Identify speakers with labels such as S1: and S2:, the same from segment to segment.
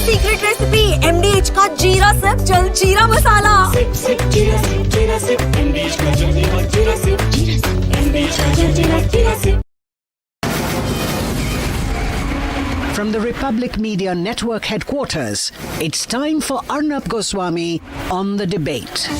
S1: Secret recipe MDH का जीरा SIP जल जीरा मसाला।
S2: सिप सिप जीरा सिप MDH का जल जीरा सिप MDH का जल जीरा SIP.
S3: From the Republic Media Network headquarters, it's time for Arnab Goswami on the debate.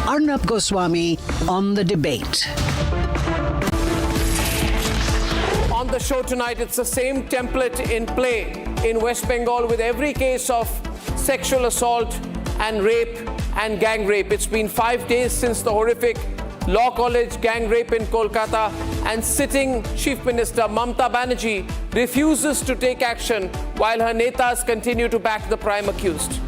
S3: Arnab Goswami on the debate.
S4: On the show tonight, it's the same template in play in West Bengal with every case of sexual assault and rape and gang rape. It's been 5 days since the horrific Law College gang rape in Kolkata, and sitting Chief Minister Mamata Banerjee refuses to take action while her netas continue to back the prime accused.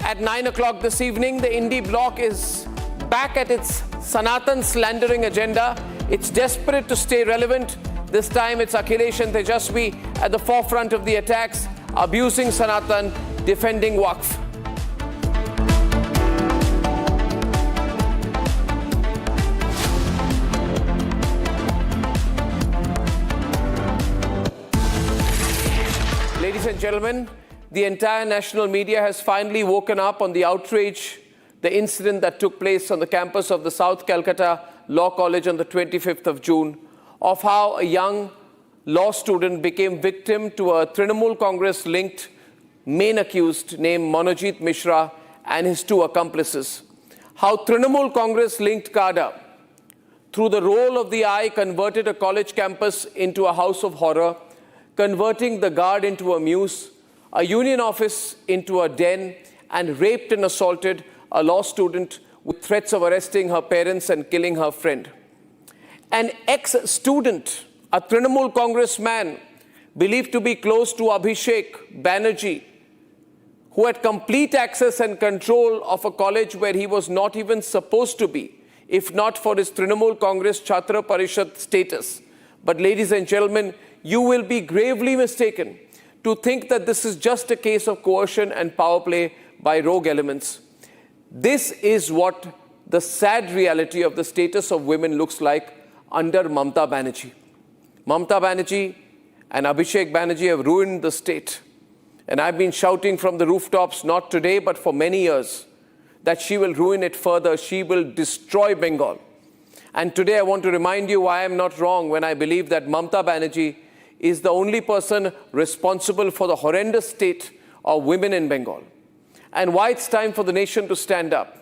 S4: At 9 o'clock this evening, the Indie bloc is back at its Sanatan slandering agenda. It's desperate to stay relevant. This time it's Akhilesh and Tejasvi at the forefront of the attacks, abusing Sanatan, defending Waqf. Ladies and gentlemen, the entire national media has finally woken up on the outrage, the incident that took place on the campus of the South Calcutta Law College on the 25th of June, of how a young law student became victim to a Trinamool Congress-linked main accused named Manojit Mishra and his two accomplices. How Trinamool Congress-linked cadre, through the roll of the eye, converted a college campus into a house of horror, converting the guard into a muse, a union office into a den, and raped and assaulted a law student with threats of arresting her parents and killing her friend. An ex-student, a Trinamool congressman believed to be close to Abhishek Banerjee, who had complete access and control of a college where he was not even supposed to be, if not for his Trinamool Congress Chhatra Parishad status. But ladies and gentlemen, you will be gravely mistaken to think that this is just a case of coercion and power play by rogue elements. This is what the sad reality of the status of women looks like under Mamata Banerjee. Mamata Banerjee and Abhishek Banerjee have ruined the state. And I've been shouting from the rooftops, not today, but for many years, that she will ruin it further. She will destroy Bengal. And today I want to remind you why I'm not wrong when I believe that Mamata Banerjee is the only person responsible for the horrendous state of women in Bengal, and why it's time for the nation to stand up.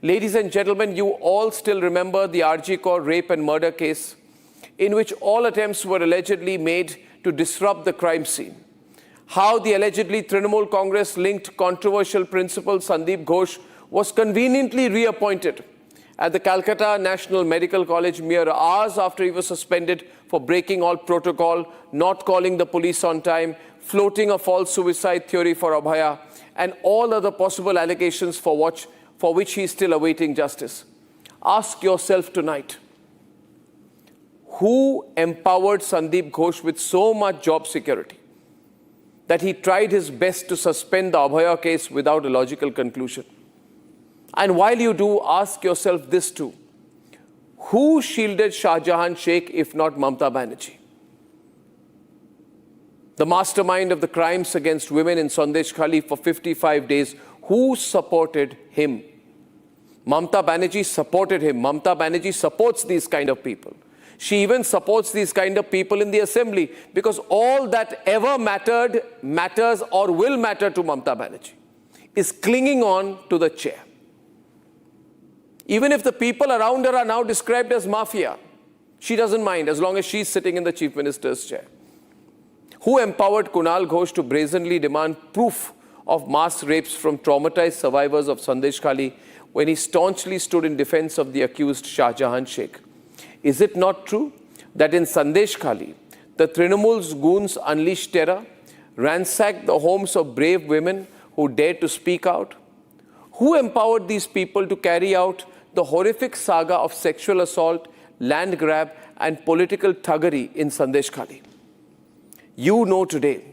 S4: Ladies and gentlemen, you all still remember the RG Kaur rape and murder case, in which all attempts were allegedly made to disrupt the crime scene. How the allegedly Trinamool Congress-linked controversial principal Sandeep Ghosh was conveniently reappointed at the Calcutta National Medical College mere hours after he was suspended for breaking all protocol, not calling the police on time, floating a false suicide theory for Abhaya, and all other possible allegations for which he is still awaiting justice. Ask yourself tonight, who empowered Sandeep Ghosh with so much job security that he tried his best to suspend the Abhaya case without a logical conclusion? And while you do, ask yourself this too. Who shielded Shah Jahan Sheikh if not Mamata Banerjee? The mastermind of the crimes against women in Sandeshkhali for 55 days, who supported him? Mamata Banerjee supported him. Mamata Banerjee supports these kind of people. She even supports these kind of people in the assembly, because all that ever mattered, matters or will matter to Mamata Banerjee is clinging on to the chair. Even if the people around her are now described as mafia, she doesn't mind as long as she's sitting in the Chief Minister's chair. Who empowered Kunal Ghosh to brazenly demand proof of mass rapes from traumatized survivors of Sandeshkhali when he staunchly stood in defense of the accused Shah Jahan Sheikh? Is it not true that in Sandeshkhali, the Trinamool's goons unleashed terror, ransacked the homes of brave women who dared to speak out? Who empowered these people to carry out the horrific saga of sexual assault, land grab, and political thuggery in Sandeshkhali? You know today,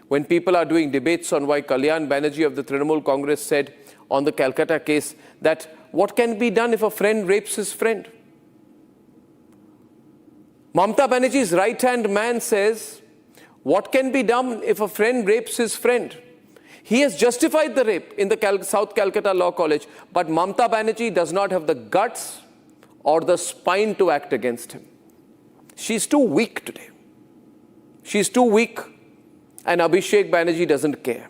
S4: when people are doing debates on why Kalyan Banerjee of the Trinamool Congress said on the Calcutta case that what can be done if a friend rapes his friend? Mamata Banerjee's right-hand man says, what can be done if a friend rapes his friend? He has justified the rape in the South Calcutta Law College, but Mamata Banerjee does not have the guts or the spine to act against him. She's too weak today. She's too weak, and Abhishek Banerjee doesn't care.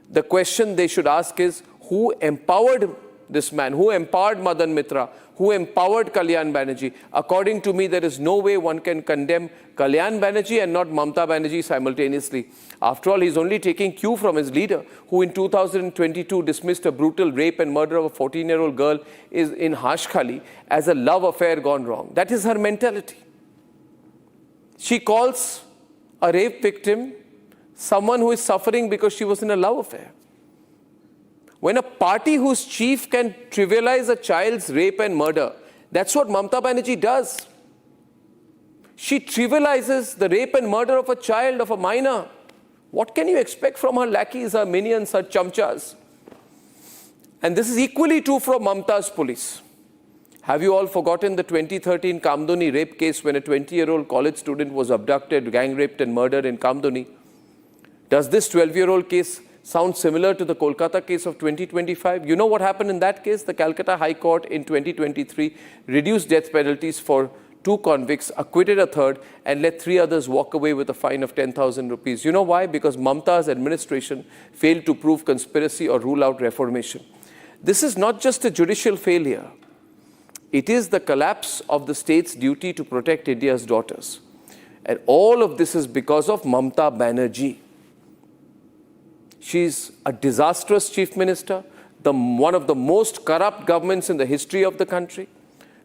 S4: The question they should ask is, who empowered this man? Who empowered Madan Mitra? Who empowered Kalyan Banerjee? According to me, there is no way one can condemn Kalyan Banerjee and not Mamata Banerjee simultaneously. After all, he's only taking cue from his leader, who in 2022 dismissed a brutal rape and murder of a 14-year-old girl in Sandeshkhali as a love affair gone wrong. That is her mentality. She calls a rape victim someone who is suffering because she was in a love affair. When a party whose chief can trivialize a child's rape and murder, that's what Mamata Banerjee does. She trivializes the rape and murder of a child, of a minor. What can you expect from her lackeys, her minions, her chamchas? And this is equally true from Mamata's police. Have you all forgotten the 2013 Kamdoni rape case when a 20-year-old college student was abducted, gang raped and murdered in Kamdoni? Does this 12-year-old case sound similar to the Kolkata case of 2025? You know what happened in that case? The Calcutta High Court in 2023 reduced death penalties for 2 convicts, acquitted a third, and let 3 others walk away with a fine of 10,000 rupees. You know why? Because Mamata's administration failed to prove conspiracy or rule out reformation. This is not just a judicial failure. It is the collapse of the state's duty to protect India's daughters. And all of this is because of Mamata Banerjee. She's a disastrous chief minister, one of the most corrupt governments in the history of the country,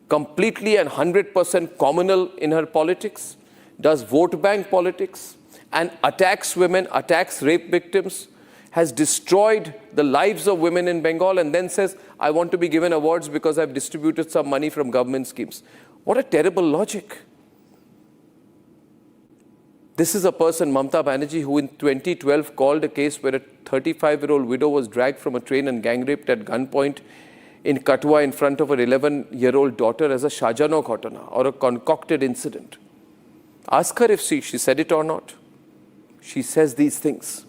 S4: completely and 100% communal in her politics, does vote bank politics, and attacks women, attacks rape victims, has destroyed the lives of women in Bengal, and then says, I want to be given awards because I've distributed some money from government schemes. What a terrible logic. This is a person, Mamata Banerjee, who in 2012 called a case where a 35-year-old widow was dragged from a train and gang raped at gunpoint in Kathua in front of her 11-year-old daughter as a Shahjano Ghatana, or a concocted incident. Ask her if she said it or not. She says these things.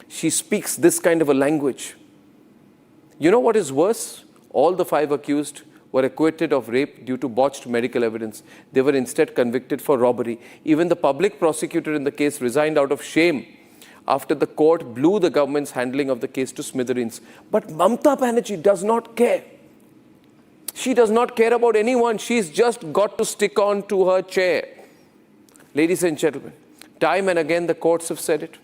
S4: She speaks this kind of a language. You know what is worse? All the 5 accused were acquitted of rape due to botched medical evidence. They were instead convicted for robbery. Even the public prosecutor in the case resigned out of shame after the court blew the government's handling of the case to smithereens. But Mamata Banerjee does not care. She does not care about anyone. She's just got to stick on to her chair. Ladies and gentlemen, time and again the courts have said it,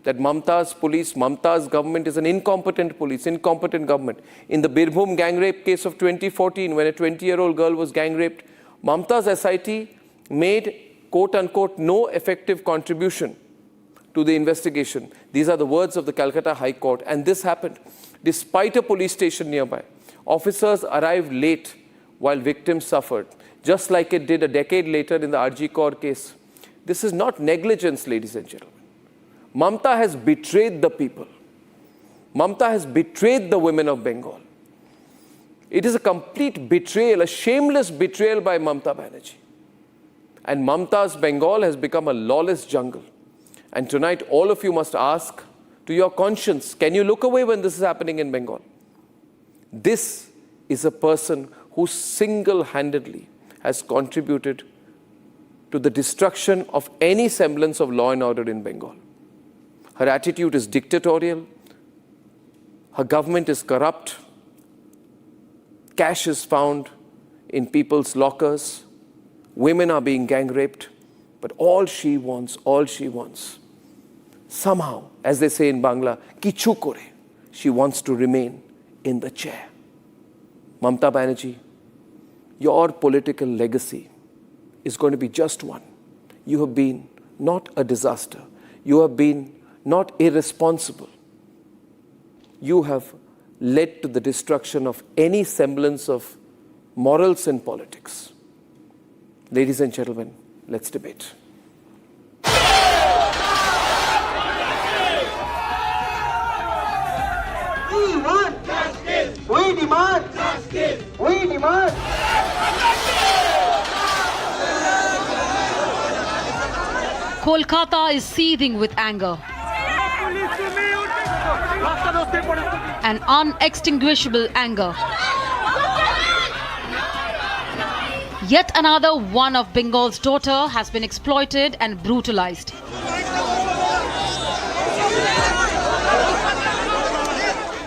S4: that Mamata's police, Mamata's government is an incompetent police, incompetent government. In the Birbhum gang rape case of 2014, when a 20-year-old girl was gang raped, Mamata's SIT made, quote-unquote, no effective contribution to the investigation. These are the words of the Calcutta High Court. And this happened despite a police station nearby. Officers arrived late while victims suffered, just like it did a decade later in the RG Kaur case. This is not negligence, ladies and gentlemen. Mamata has betrayed the people. Mamata has betrayed the women of Bengal. It is a complete betrayal, a shameless betrayal by Mamata Banerjee. And Mamata's Bengal has become a lawless jungle. And tonight, all of you must ask to your conscience, can you look away when this is happening in Bengal? This is a person who single-handedly has contributed to the destruction of any semblance of law and order in Bengal. Her attitude is dictatorial. Her government is corrupt. Cash is found in people's lockers. Women are being gang raped. But all she wants, somehow, as they say in Bangla, kichu kore, she wants to remain in the chair. Mamata Banerjee, your political legacy is going to be just one. You have been not a disaster. You have been not irresponsible. You have led to the destruction of any semblance of morals in politics. Ladies and gentlemen, let's debate.
S5: We want justice. We demand justice. We demand.
S6: Kolkata is seething with anger. An unextinguishable anger. Yet another one of Bengal's daughter has been exploited and brutalized.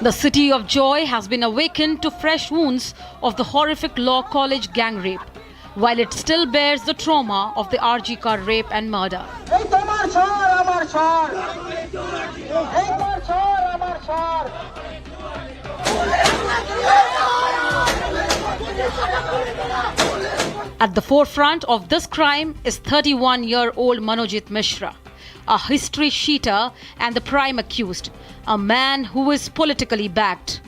S6: The city of joy has been awakened to fresh wounds of the horrific law college gang rape, while it still bears the trauma of the RG car rape and murder. At the forefront of this crime is 31-year-old Manojit Mishra, a history cheater and the prime accused, a man who is politically backed.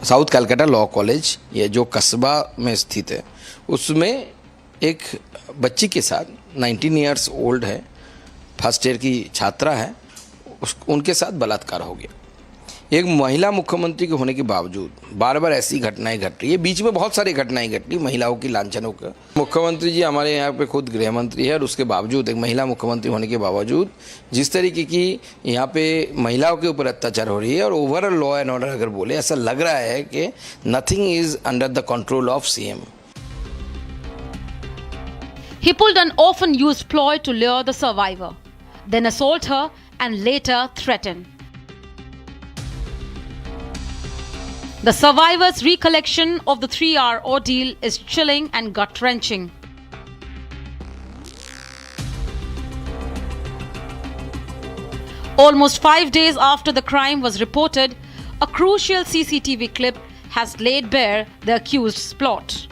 S7: South Calcutta law college ये जो कस्बा में स्थित है उसमें एक बच्ची के साथ 19 इयर्स ओल्ड है, फर्स्ट ईयर की छात्रा है, उनके साथ बलात्कार हो गया। एक महिला मुख्यमंत्री के होने के बावजूद बार बार ऐसी घटनाएं घट रही है। बीच में बहुत सारी घटनाएं घटी महिलाओं की लांछनों का। मुख्यमंत्री जी हमारे यहाँ पे खुद गृह मंत्री है और उसके बावजूद एक महिला मुख्यमंत्री होने के बावजूद जिस तरीके की यहाँ पे महिलाओं के ऊपर अत्याचार हो रही है और ओवरऑल लॉ एंड ऑर्डर अगर बोले ऐसा लग रहा है कि nothing is under the control of CM.
S6: He pulled an often used ploy to lure the survivor, then assault her and later threaten. The survivor's recollection of the 3-hour ordeal is chilling and gut-wrenching. Almost 5 days after the crime was reported, a crucial CCTV clip has laid bare the accused's plot.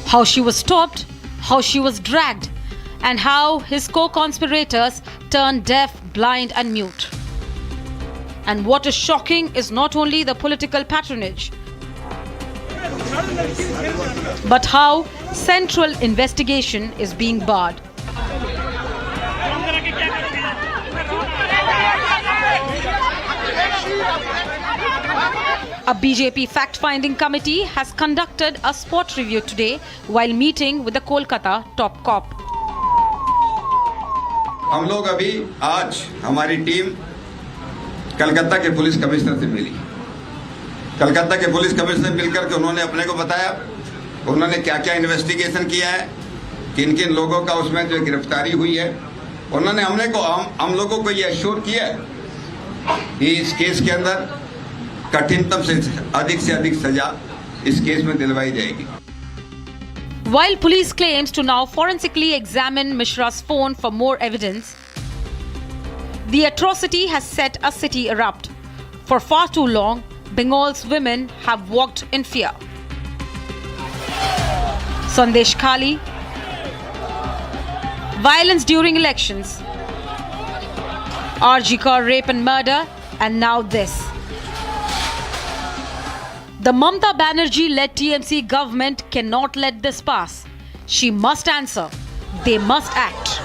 S6: How she was stopped, how she was dragged, and how his co-conspirators turned deaf, blind, and mute. And what is shocking is not only the political patronage, but how central investigation is being barred. A BJP fact-finding committee has conducted a spot review today while meeting with the Kolkata top cop.
S8: हम लोग अभी आज हमारी team Calcutta के police commissioner से मिली। कलकत्ता के police commissioner मिलकर के उन्होंने अपने को बताया उन्होंने क्या क्या इन्वेस्टिगेशन किया है, किन किन लोगों का उसमें जो गिरफ्तारी हुई है। उन्होंने हम लोगों को ये एश्योर किया है कि इस केस के अंदर कठिनतम से अधिक सजा इस केस में दिलवाई जाएगी।
S6: While police claims to now forensically examine Mishra's phone for more evidence, the atrocity has set a city erupt. For far too long, Bengal's women have walked in fear. Sandeshkhali, violence during elections, RG car rape and murder, and now this. The Mamata Banerjee-led TMC government cannot let this pass. She must answer. They must act.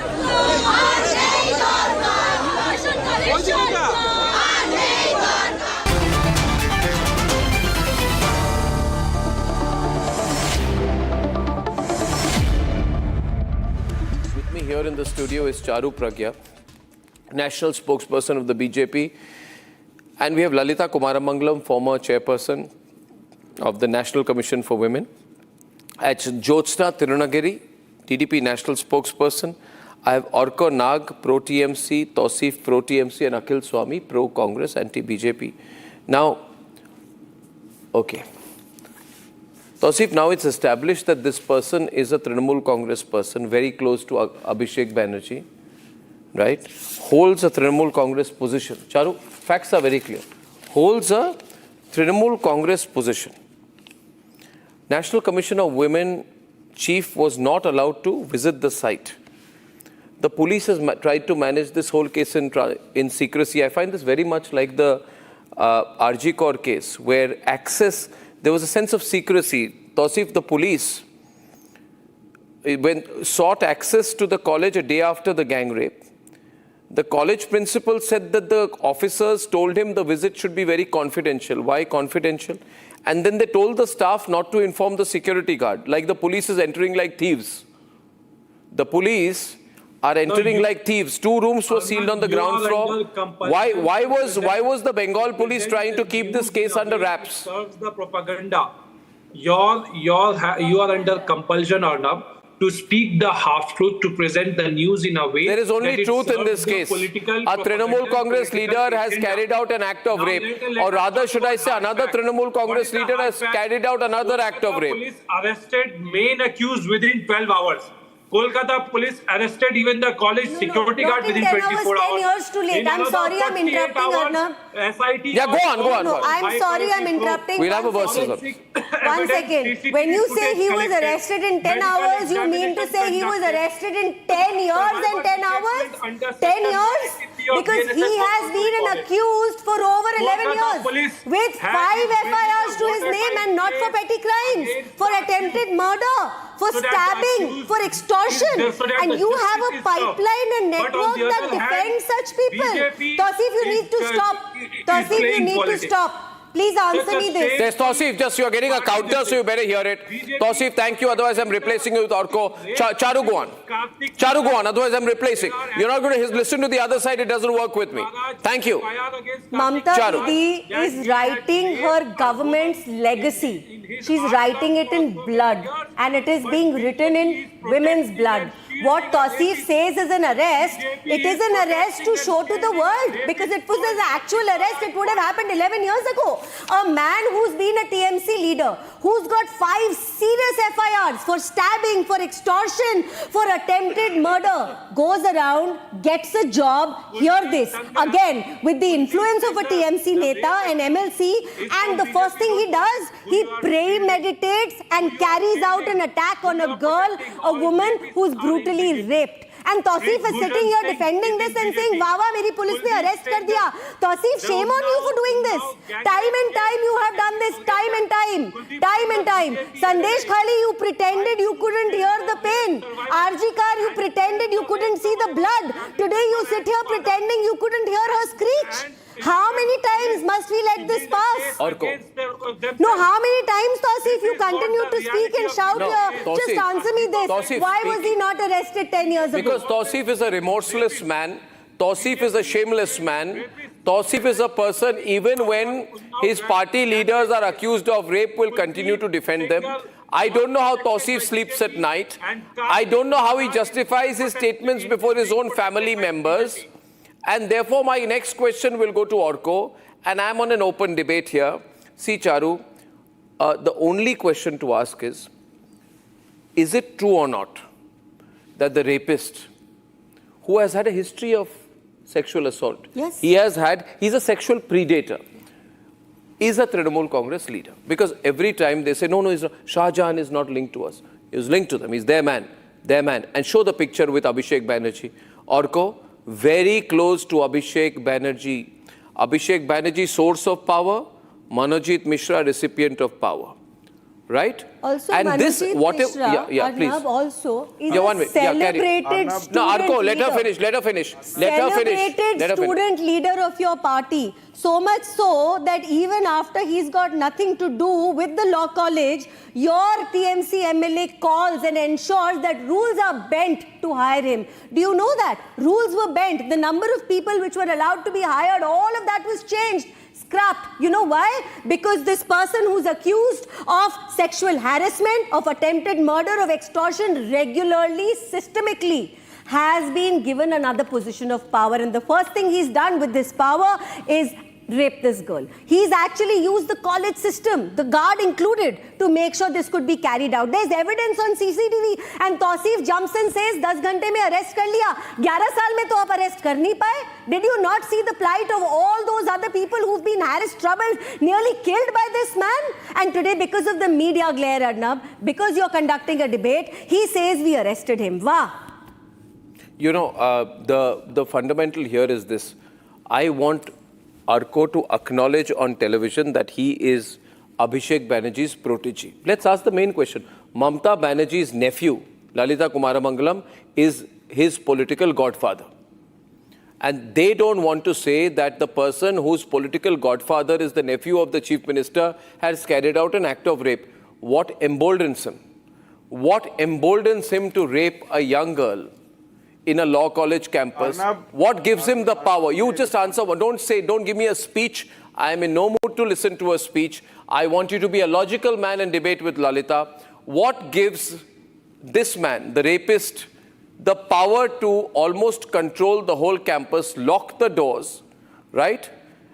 S4: With me here in the studio is Charu Pragya, national spokesperson of the BJP, and we have Lalita Kumaramangalam, former chairperson of the National Commission for Women. It's Jyotsna Tirunagiri, TDP national spokesperson. I have Orko Nag, pro-TMC, Tausif, pro-TMC, and Akhil Swami, pro-Congress, anti-BJP. Now, okay. Tausif, now it's established that this person is a Trinamool Congress person, very close to Abhishek Banerjee, right? Holds a Trinamool Congress position. Charu, facts are very clear. Holds a Trinamool Congress position. National Commission of Women chief was not allowed to visit the site. the police has tried to manage this whole case in secrecy. I find this very much like the RG Kaur case, where there was a sense of secrecy. Tausif, the police, sought access to the college a day after the gang rape. The college principal said that the officers told him the visit should be very confidential. Why confidential? And then they told the staff not to inform the security guard, like the police is entering like thieves. The police are entering like thieves. 2 rooms were sealed on the ground floor. Why was the Bengal police trying to keep this case under wraps?
S9: Serves the propaganda. You are under compulsion, Arnab, to speak the half-truth, to present the news in a way.
S4: There is only truth in this case. A Trinamool Congress leader has carried out an act of rape. Or rather, should I say, another Trinamool Congress leader has carried out another act of rape.
S9: Police arrested main accused within 12 hours. Kolkata police arrested even the college security guard within 24 hours.
S1: 10 years too late. I'm sorry, I'm interrupting, Arnab.
S4: Yeah, go on.
S1: I'm sorry, I'm interrupting.
S4: We'll have a versus.
S1: 1 second. When you say he was arrested in 10 hours, you mean to say he was arrested in 10 years and 10 hours? 10 years? Because he has been an accused for over 11 years with 5 FIRs to his name and not for petty crimes, for attempted murder, for stabbing, for extortion. And you have a pipeline and network that defends such people. Tausif, you need to stop. Tausif, you need to stop. Please answer me this.
S4: Yes, Tausif, just you are getting a counter, so you better hear it. Tausif, thank you. Otherwise, I'm replacing you with Orko. Charu, go on. Charu, go on. Otherwise, I'm replacing. You're not going to listen to the other side. It doesn't work with me. Thank you.
S1: Mamata Banerjee is writing her government's legacy. She's writing it in blood. And it is being written in women's blood. What Tausif says is an arrest. It is an arrest to show to the world. Because if it was an actual arrest, it would have happened 11 years ago. A man who's been a TMC leader, who's got 5 serious FIRs for stabbing, for extortion, for attempted murder, goes around, gets a job, hear this, again, with the influence of a TMC Neta, an MLC, and the first thing he does, he premeditates and carries out an attack on a girl, a woman who's brutally raped. And Tausif is sitting here defending this and saying, "Wow, meri police ne arrest kar diya." Tausif, shame on you for doing this. Time and time you have done this. Time and time. Sandeshkhali, you pretended you couldn't hear the pain. RG Kaur, you pretended you couldn't see the blood. Today you sit here pretending you couldn't hear her screech. How many times must we let this pass? No, how many times, Tausif, you continue to speak and shout here?
S4: Tausif,
S1: just answer me this.
S4: Tausif,
S1: why was he not arrested 10 years ago?
S4: Because Tausif is a remorseless man. Tausif is a shameless man. Tausif is a person, even when his party leaders are accused of rape, will continue to defend them. I don't know how Tausif sleeps at night. I don't know how he justifies his statements before his own family members. And therefore, my next question will go to Orko, and I'm on an open debate here. See, Charu, the only question to ask is it true or not that the rapist, who has had a history of sexual assault,
S1: yes,
S4: he's a sexual predator, is a Trinamool Congress leader? Because every time they say, no, he's not. Shah Jahan is not linked to us. He was linked to them. He's their man. And show the picture with Abhishek Banerjee. Orko, very close to Abhishek Banerjee. Abhishek Banerjee, source of power. Manojit Mishra, recipient of power. Right?
S1: Also,
S4: and
S1: Manojit
S4: this,
S1: Mishra,
S4: Arnab, please.
S1: also is a celebrated student
S4: No, Arko, let her
S1: leader.
S4: finish.
S1: Celebrated student leader of your party. So much so that even after he's got nothing to do with the law college, your TMC MLA calls and ensures that rules are bent to hire him. Do you know that? Rules were bent. The number of people which were allowed to be hired, all of that was changed. Scrapped. You know why? Because this person who's accused of sexual harassment, of attempted murder, of extortion regularly, systemically, has been given another position of power. And the first thing he's done with this power is rape this girl. He's actually used the college system, the guard included, to make sure this could be carried out. There's evidence on CCTV, and Tausif jumps and says, 10 घंटे में arrest कर लिया, 11 साल में तो आप arrest कर नहीं पाए. Did you not see the plight of all those other people who've been harassed, troubled, nearly killed by this man? And today, because of the media glare, Arnab, because you're conducting a debate, he says we arrested him. Wow.
S4: You know, the fundamental here is this. I want Arko to acknowledge on television that he is Abhishek Banerjee's protege. Let's ask the main question. Mamata Banerjee's nephew, Lalita Kumaramangalam, is his political godfather. And they don't want to say that the person whose political godfather is the nephew of the chief minister has carried out an act of rape. What emboldens him? What emboldens him to rape a young girl in a law college campus? What gives him the power? You just answer. Don't give me a speech. I am in no mood to listen to a speech. I want you to be a logical man and debate with Lalita. What gives this man, the rapist, the power to almost control the whole campus, lock the doors, right?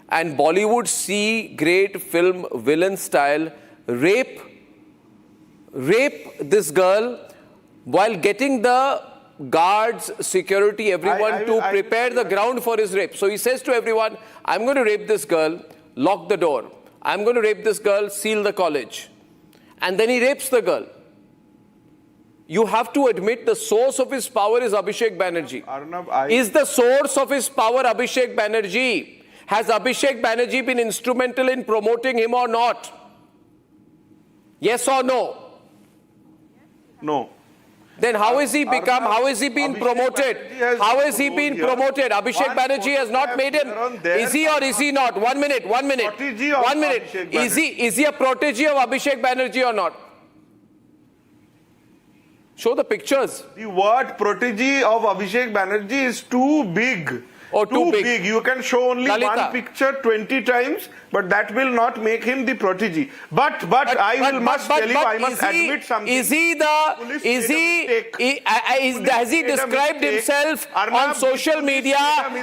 S4: And Bollywood C grade film villain style rape this girl while getting the guards, security, everyone to prepare the ground for his rape. So he says to everyone, I'm going to rape this girl, lock the door. I'm going to rape this girl, seal the college. And then he rapes the girl. You have to admit the source of his power is Abhishek Banerjee.
S10: Arnab,
S4: Is the source of his power Abhishek Banerjee? Has Abhishek Banerjee been instrumental in promoting him or not? Yes or no?
S10: No.
S4: Then how is he become, how has he been promoted? How has he been promoted? Abhishek Banerjee has not made him. Is he or is he not? 1 minute. Is he a protege of Abhishek Banerjee or not? Show the pictures.
S10: The word protege of Abhishek Banerjee is too big.
S4: Oh, too big.
S10: You can show only
S4: Lalita.
S10: one picture 20 times, but that will not make him the protege. But I must admit something.
S4: Has he described himself on social media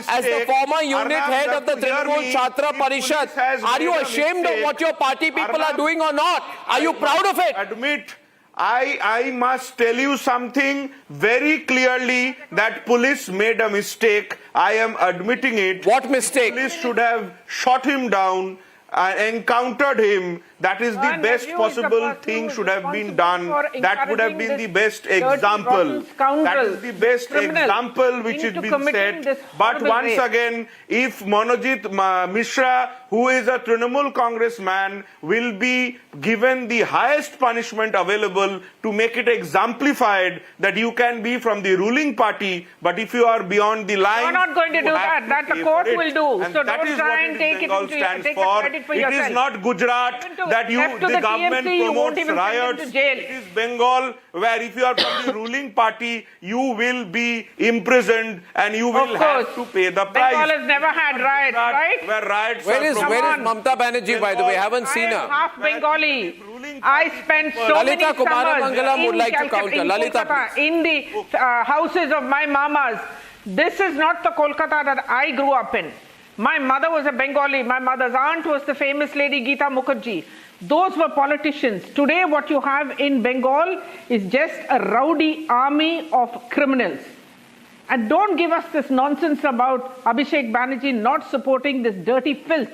S4: as the former unit head of the Trinamool Chhatra Parishad? Are you ashamed of what your party people are doing or not? Are you proud of it?
S10: I must tell you something very clearly, that police made a mistake. I am admitting it.
S4: What mistake?
S10: Police should have shot him down, encountered him. That is the best possible thing should have been done. That would have been the best example. That is the best example which has been set. But once again, if Manojit Mishra, who is a Trinamool Congressman, will be given the highest punishment available to make it exemplified that you can be from the ruling party, but if you are beyond the line,
S11: you're not going to do that. That the court will do.
S10: And
S11: so
S10: that
S11: don't
S10: is
S11: try
S10: what
S11: and take it into
S10: stands
S11: take
S10: for.
S11: credit for
S10: It
S11: yourself.
S10: is not Gujarat that the government promotes riots. It is Bengal, where if you are from the ruling party, you will be imprisoned and you will have to pay the price.
S11: Bengal has never had riots, right?
S10: Where riots
S4: Where is Mamata Banerjee, by the way? I haven't seen her.
S11: I am half Bengali. I spent so
S4: Lalita
S11: many
S4: Kumaramangalam would
S11: summers
S4: like to
S11: in
S4: counter. Lalita,
S11: Kolkata, in the houses of my mamas. This is not the Kolkata that I grew up in. My mother was a Bengali. My mother's aunt was the famous lady Geeta Mukherjee. Those were politicians. Today what you have in Bengal is just a rowdy army of criminals. And don't give us this nonsense about Abhishek Banerjee not supporting this dirty filth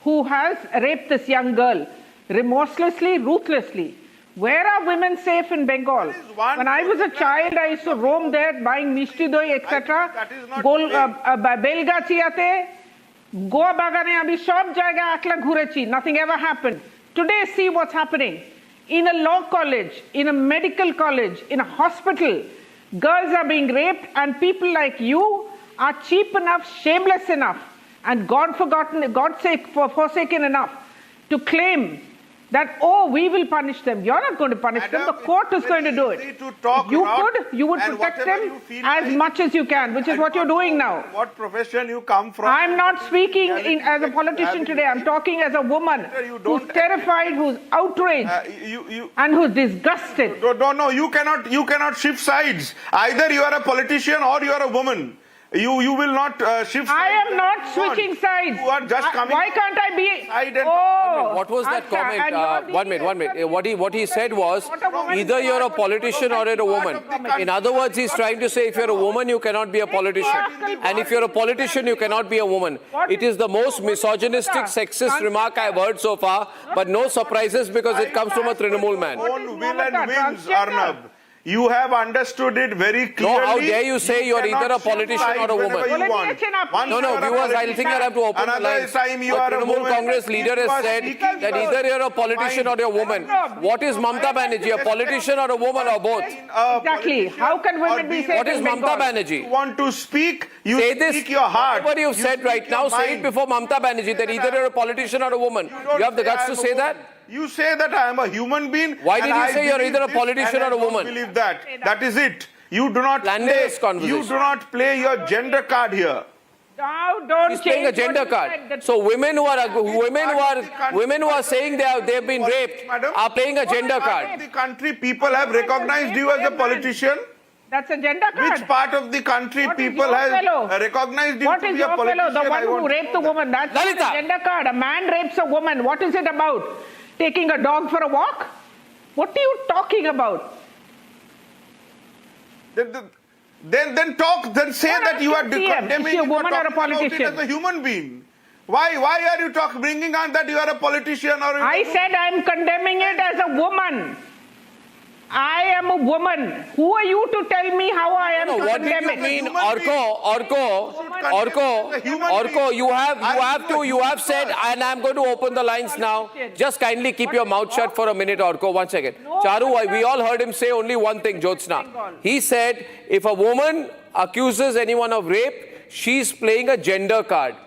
S11: who has raped this young girl remorselessly, ruthlessly. Where are women safe in Bengal? When I was a child, I used to roam there buying mishti doi, etc. Belgachiate, Goa Bagane, Abhi Shop Jaiga Akla Ghurechi. Nothing ever happened. Today, see what's happening. In a law college, in a medical college, in a hospital, girls are being raped, and people like you are cheap enough, shameless enough, and forsaken enough to claim that, oh, we will punish them. You're not going to punish them. The court is going to do it. You would protect them as much as you can, which is what you're doing now.
S10: What profession you come from?
S11: I'm not speaking as a politician today. I'm talking as a woman who's terrified, who's outraged, and who's disgusted.
S10: No, you cannot shift sides. Either you are a politician or you are a woman. You will not shift sides.
S11: I am not switching sides.
S10: You are just coming.
S11: Why can't I be?
S4: What was that comment? 1 minute. What he said was, either you're a politician or you're a woman. In other words, he's trying to say if you're a woman, you cannot be a politician. And if you're a politician, you cannot be a woman. It is the most misogynistic, sexist remark I've heard so far, but no surprises because it comes from a Trinamool man.
S10: Own will and whims, Arnab. You have understood it very clearly.
S4: No, how dare you say you're either a politician or a woman? No, viewers, I think I'll have to open the lines.
S10: Time you are a
S4: Trinamool
S10: woman.
S4: Congress leader has said that either you're a politician or you're a woman. What is Mamata Banerjee, a politician or a woman or both?
S11: Exactly. How can women be safe?
S4: What is Mamata Banerjee?
S10: You want to speak, you
S4: say this,
S10: speak your heart.
S4: Whatever you've said right now, say it before Mamata Banerjee, that either you're a politician or a woman. You have the guts to say that?
S10: You say that I am a human being.
S4: Why did you say you're either a politician or a woman?
S10: I believe that. That is it. You do not play your gender card here.
S11: Now don't
S4: He's playing a gender card. So women who are saying they've been raped are playing a gender card.
S10: In the country, people have recognized you as a politician.
S11: That's a gender card.
S10: Which part of the country people have recognized you to be a politician?
S11: What is your fellow? The one who raped the woman. That's not a gender card. A man rapes a woman. What is it about? Taking a dog for a walk? What are you talking about?
S10: Then say that you are condemning
S11: a woman or a politician
S10: as a human being. Why are you bringing on that you are a politician or?
S11: I said I am condemning it as a woman. I am a woman. Who are you to tell me how I am to condemn it?
S4: What do you mean, Orko, you have said, and I'm going to open the lines now. Just kindly keep your mouth shut for a minute, Orko. 1 second. Charu, we all heard him say only one thing, Jyotsna. He said, if a woman accuses anyone of rape, she's playing a gender card.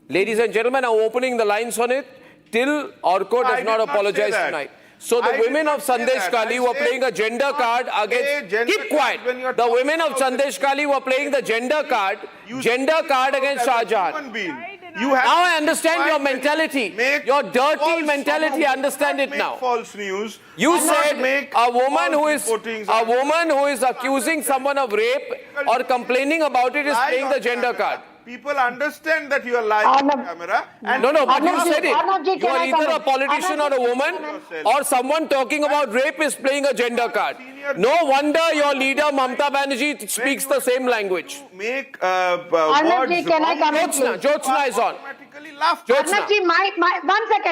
S4: Ladies and gentlemen, I'm opening the lines on it till Orko does not apologize tonight. So the women of Sandeshkhali were playing a gender card against... Keep quiet. The women of Sandeshkhali were playing the gender card against Shah Jahan. Now I understand your mentality. Your dirty mentality. I understand it now.
S10: False news.
S4: You said a woman who is accusing someone of rape or complaining about it is playing the gender card.
S10: People understand that you are lying on camera.
S4: No, but you said it. You are either a politician or a woman, or someone talking about rape is playing a gender card. No wonder your leader Mamata Banerjee speaks the same language.
S12: Arnabji, can I come in?
S4: Jyotsna is on.
S12: Arnabji,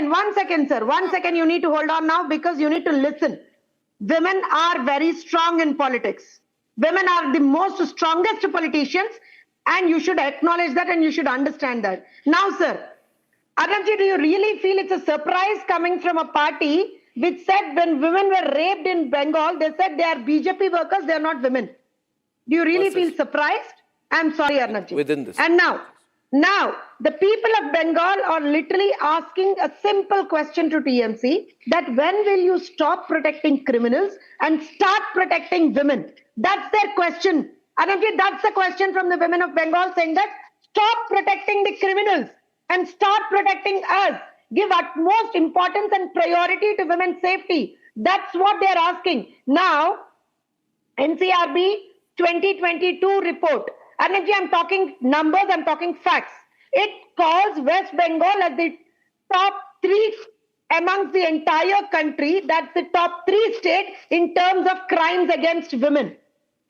S12: one second, sir. 1 second, you need to hold on now because you need to listen. Women are very strong in politics. Women are the most strongest politicians. And you should acknowledge that and you should understand that. Now, sir, Arnabji, do you really feel it's a surprise coming from a party which said when women were raped in Bengal, they said they are BJP workers, they are not women? Do you really feel surprised? I'm sorry, Arnabji.
S4: Within this.
S12: And now, the people of Bengal are literally asking a simple question to TMC that when will you stop protecting criminals and start protecting women? That's their question. Arnabji, that's the question from the women of Bengal saying that stop protecting the criminals and start protecting us. Give utmost importance and priority to women's safety. That's what they're asking. Now, NCRB 2022 report. Arnabji, I'm talking numbers, I'm talking facts. It calls West Bengal as the top 3 amongst the entire country. That's the top 3 states in terms of crimes against women.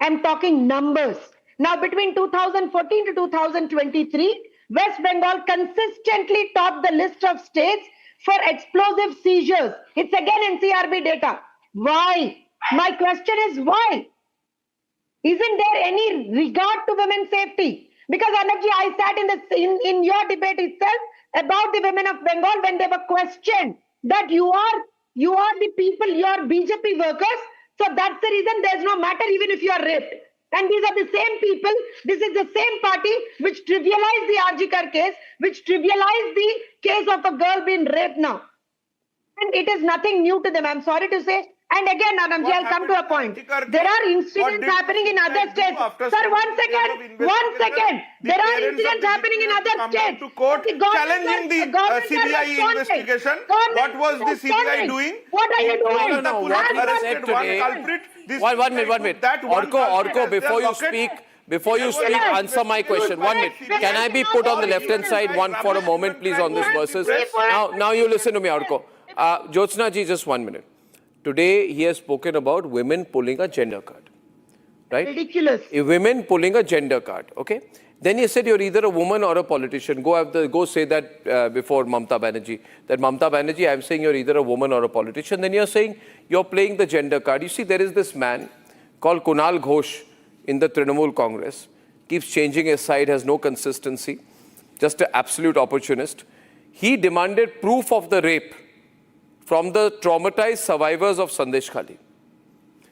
S12: I'm talking numbers. Now, between 2014 to 2023, West Bengal consistently topped the list of states for explosive seizures. It's again NCRB data. Why? My question is why? Isn't there any regard to women's safety? Because Arnabji, I sat in your debate itself about the women of Bengal when they were questioned that you are the people, you are BJP workers. So that's the reason there's no matter even if you are raped. And these are the same people, this is the same party which trivialized the RG case, which trivialized the case of a girl being raped now. And it is nothing new to them, I'm sorry to say. And again, Arnabji, I'll come to a point. There are incidents happening in other states. Sir, 1 second. There are incidents happening in other states.
S10: Challenging the CBI investigation. What was the CBI doing?
S12: What are you doing?
S4: No, what he said today. One minute. Orko, before you speak, answer my question. 1 minute. Can I be put on the left-hand side for a moment, please, on this verses? Now you listen to me, Orko. Jyotsna ji, just 1 minute. Today, he has spoken about women pulling a gender card, right?
S12: Ridiculous.
S4: Women pulling a gender card, okay? Then he said you're either a woman or a politician. Go say that before Mamata Banerjee. That Mamata Banerjee, I'm saying you're either a woman or a politician. Then you're saying you're playing the gender card. You see, there is this man called Kunal Ghosh in the Trinamool Congress, keeps changing his side, has no consistency, just an absolute opportunist. He demanded proof of the rape from the traumatized survivors of Sandeshkhali.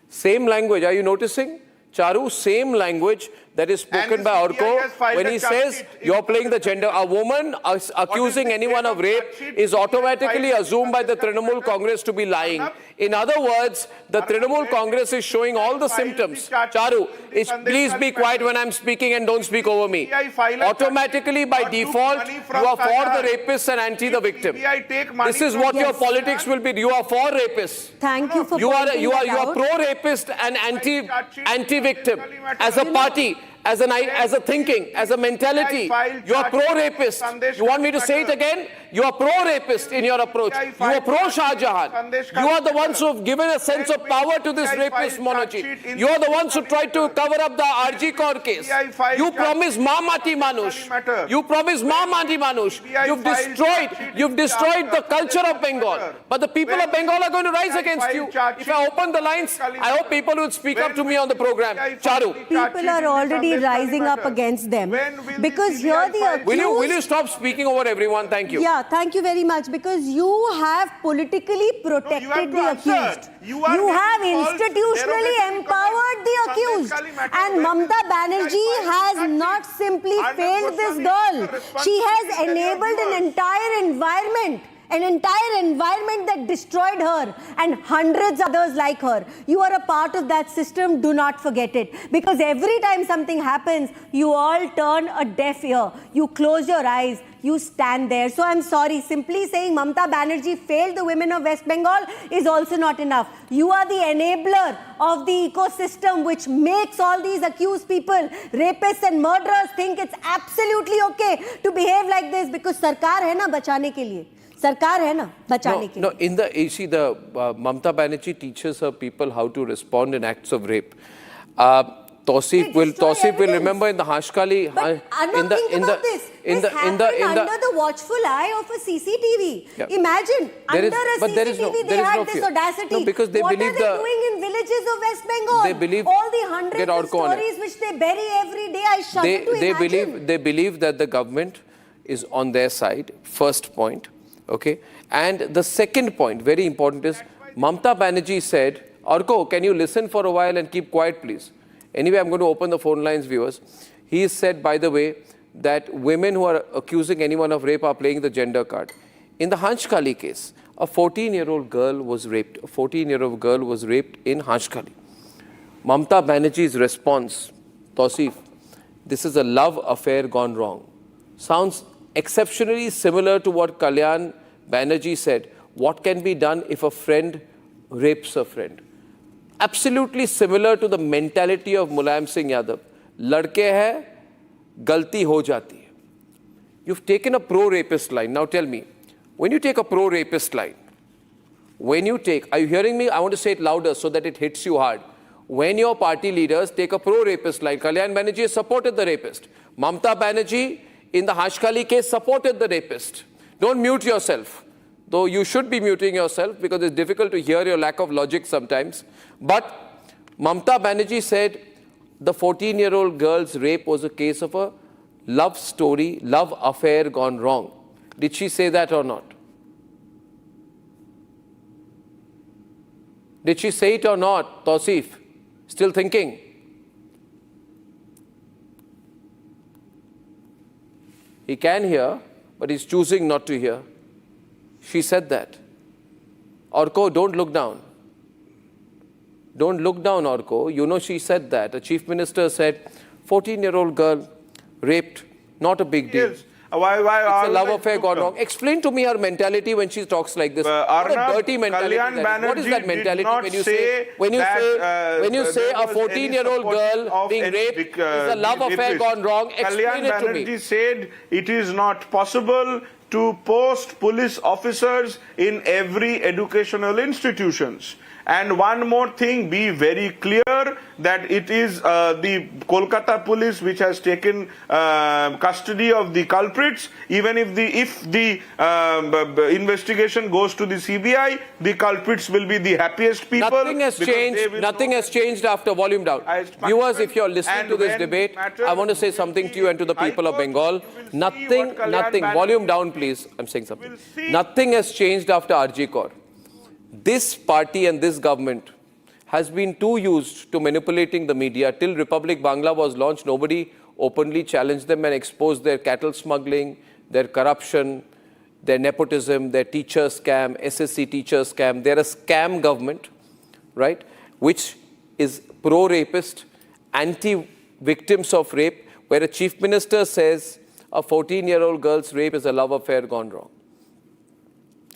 S4: Same language, are you noticing? Charu, same language that is spoken by Orko when he says you're playing the gender. A woman accusing anyone of rape is automatically assumed by the Trinamool Congress to be lying. In other words, the Trinamool Congress is showing all the symptoms. Charu, please be quiet when I'm speaking and don't speak over me. Automatically, by default, you are for the rapist and anti the victim. This is what your politics will be. You are for rapists.
S1: Thank you for
S4: you are
S1: pointing that out.
S4: pro-rapist and anti-victim as a party. As a thinking, as a mentality, you are pro-rapist. You want me to say it again? You are pro-rapist in your approach. You are pro-Shah Jahan. You are the ones who have given a sense of power to this rapist monarchy. You are the ones who tried to cover up the RG Kaur case. You promised Mamata Banerjee. You promised Mamata Banerjee. You've destroyed the culture of Bengal. But the people of Bengal are going to rise against you. If I open the lines, I hope people would speak up to me on the program. Charu.
S1: People are already rising up against them. Because here the accused...
S4: Will you stop speaking over everyone? Thank you.
S1: Yeah, thank you very much. Because you have politically protected the accused. You have institutionally empowered the accused. And Mamata Banerjee has not simply failed this girl. She has enabled an entire environment that destroyed her and hundreds of others like her. You are a part of that system, do not forget it. Because every time something happens, you all turn a deaf ear. You close your eyes, you stand there. So I'm sorry, simply saying Mamata Banerjee failed the women of West Bengal is also not enough. You are the enabler of the ecosystem which makes all these accused people, rapists and murderers, think it's absolutely okay to behave like this because sarkar hai na bachane ke liye. सरकार है ना बचाने के लिए.
S4: In the Mamata Banerjee teaches her people how to respond in acts of rape. Tausif will remember in the Hashkali
S1: under the watchful eye of a CCTV. Yeah. Imagine under a CCTV they had this audacity.
S4: No, because they
S1: what
S4: believe
S1: are they doing in villages of West Bengal?
S4: They believe
S1: all the hundreds of stories which they bury every day. I shudder to imagine.
S4: They believe that the government is on their side. First point. Okay, and the second point, very important, is Mamata Banerjee said, Orko, can you listen for a while and keep quiet, please? Anyway, I'm going to open the phone lines, viewers. He said, by the way, that women who are accusing anyone of rape are playing the gender card. In the Hanshkali case, a 14-year-old girl was raped. A 14-year-old girl was raped in Hanshkali. Mamata Banerjee's response, Tausif, this is a love affair gone wrong. Sounds exceptionally similar to what Kalyan Banerjee said, what can be done if a friend rapes a friend? Absolutely similar to the mentality of Mulayam Singh Yadav. Ladke hai, galti ho jati hai. You've taken a pro-rapist line. Now tell me, when you take a pro-rapist line, are you hearing me? I want to say it louder so that it hits you hard. When your party leaders take a pro-rapist line, Kalyan Banerjee supported the rapist. Mamata Banerjee in the Hashkali case supported the rapist. Don't mute yourself, though you should be muting yourself because it's difficult to hear your lack of logic sometimes. But Mamata Banerjee said the 14-year-old girl's rape was a case of a love story, love affair gone wrong. Did she say that or not? Did she say it or not, Tausif? Still thinking? He can hear, but he's choosing not to hear. She said that. Orko, don't look down. Don't look down, Orko. You know she said that. The Chief Minister said, 14-year-old girl raped, not a big deal.
S10: Yes. Why
S4: it's a love affair gone wrong. Explain to me her mentality when she talks like this. What a dirty mentality that is. What is that mentality when you say a 14-year-old girl being raped is a love affair gone wrong? Explain it to me.
S10: Banerjee said it is not possible to post police officers in every educational institutions. And one more thing, be very clear that it is the Kolkata police which has taken custody of the culprits. Even if the investigation goes to the CBI, the culprits will be the happiest people.
S4: Nothing has changed. Nothing has changed after volume down. Viewers, if you're listening to this debate, I want to say something to you and to the people of Bengal. Nothing. Volume down, please. I'm saying something. Nothing has changed after RG Kaur. This party and this government has been too used to manipulating the media. Till Republic Bangla was launched, nobody openly challenged them and exposed their cattle smuggling, their corruption, their nepotism, their teacher scam, SSC teacher scam. They're a scam government, right, which is pro-rapist, anti-victims of rape, where a chief minister says a 14-year-old girl's rape is a love affair gone wrong.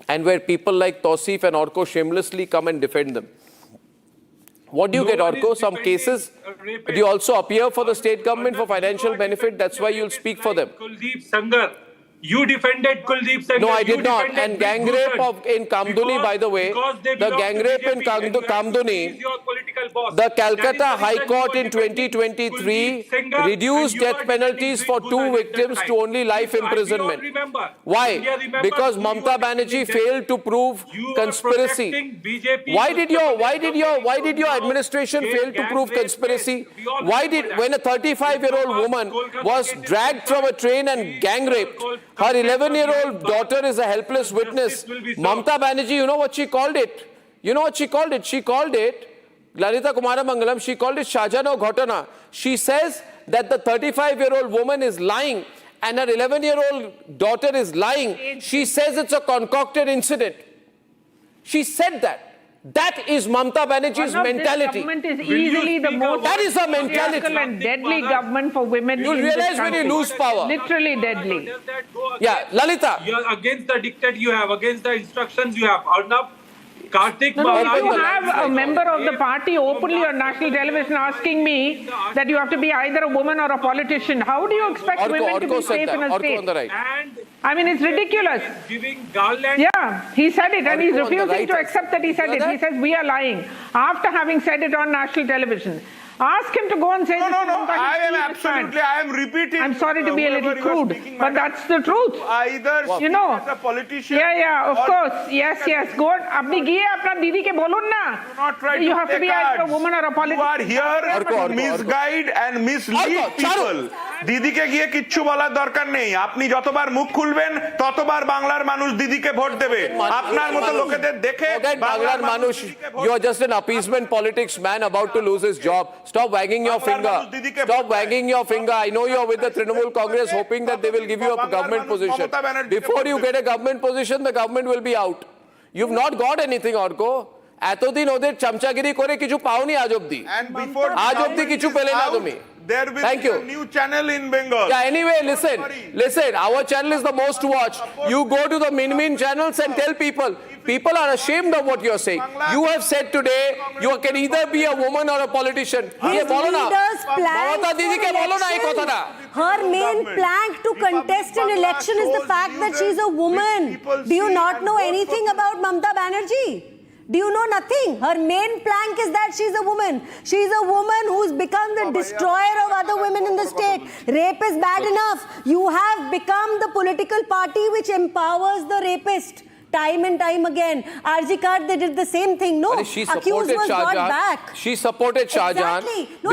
S4: And where people like Tausif and Orko shamelessly come and defend them. What do you get, Orko? Some cases? Do you also appear for the state government for financial benefit? That's why you'll speak for them.
S9: Kuldeep Sangar. You defended Kuldeep Sangar.
S4: No, I did not. And gang rape in Kamduni, by the way, the gang rape in Kamduni, the Calcutta High Court in 2023 reduced death penalties for 2 victims to only life imprisonment. Why? Because Mamata Banerjee failed to prove conspiracy. Why did your administration fail to prove conspiracy? When a 35-year-old woman was dragged from a train and gang raped, her 11-year-old daughter is a helpless witness. Mamata Banerjee, you know what she called it? She called it, Lalita Kumara Mangalam, she called it Shahjano Ghatana. She says that the 35-year-old woman is lying and her 11-year-old daughter is lying. She says it's a concocted incident. She said that. That is Mamata Banerjee's mentality.
S11: This government is easily the most
S4: that is a mentality.
S11: and deadly government for women.
S4: You'll realize when you lose power.
S11: Literally deadly.
S4: Yeah, Lalita.
S9: You are against the dictate you have, against the instructions you have. Arnab, Kartik,
S11: No, if you have a member of the party openly on national television asking me that you have to be either a woman or a politician, how do you expect women to be safe in a state? I mean, it's ridiculous.
S9: Giving garland.
S11: Yeah, he said it and he's refusing to accept that he said it. He says we are lying after having said it on national television. Ask him to go and say
S10: No, I am repeating.
S11: I'm sorry to be a little crude, but that's the truth.
S10: Either
S11: you know,
S10: as a politician.
S11: Yeah, of course. Yes. Go on. Apni giye apna didi ke bolun na. You have to be either a woman or a politician.
S10: You are here to misguide and mislead people. দিদিকে গিয়ে কিচ্ছু বলার দরকার নেই আপনি যতবার মুখ খুলবেন ততবার বাংলার মানুষ দিদিকে ভোট দেবে আপনার মতো লোকেদের দেখে
S4: বাংলার মানুষ you are just an appeasement politics man about to lose his job. Stop wagging your finger. Stop wagging your finger. I know you are with the Trinamool Congress hoping that they will give you a government position. Before you get a government position, the government will be out. You've not got anything, Orko. এতদিন ওদের চামচাগিরি করে কিছু পাওনি আজ অবধি কিছু পেলে না তুমি
S10: There will be a new channel in Bengal.
S4: Yeah, anyway, listen, our channel is the most watched. You go to the min channels and tell people are ashamed of what you're saying. You have said today, you can either be a woman or a politician.
S1: His leaders plan her main plank to contest an election is the fact that she's a woman. Do you not know anything about Mamata Banerjee? Do you know nothing? Her main plank is that she's a woman. She's a woman who's become the destroyer of other women in the state. Rape is bad enough. You have become the political party which empowers the rapist. Time and time again. RG Kar, they did the same thing, no? Accused was brought back.
S4: She supported Shah Jahan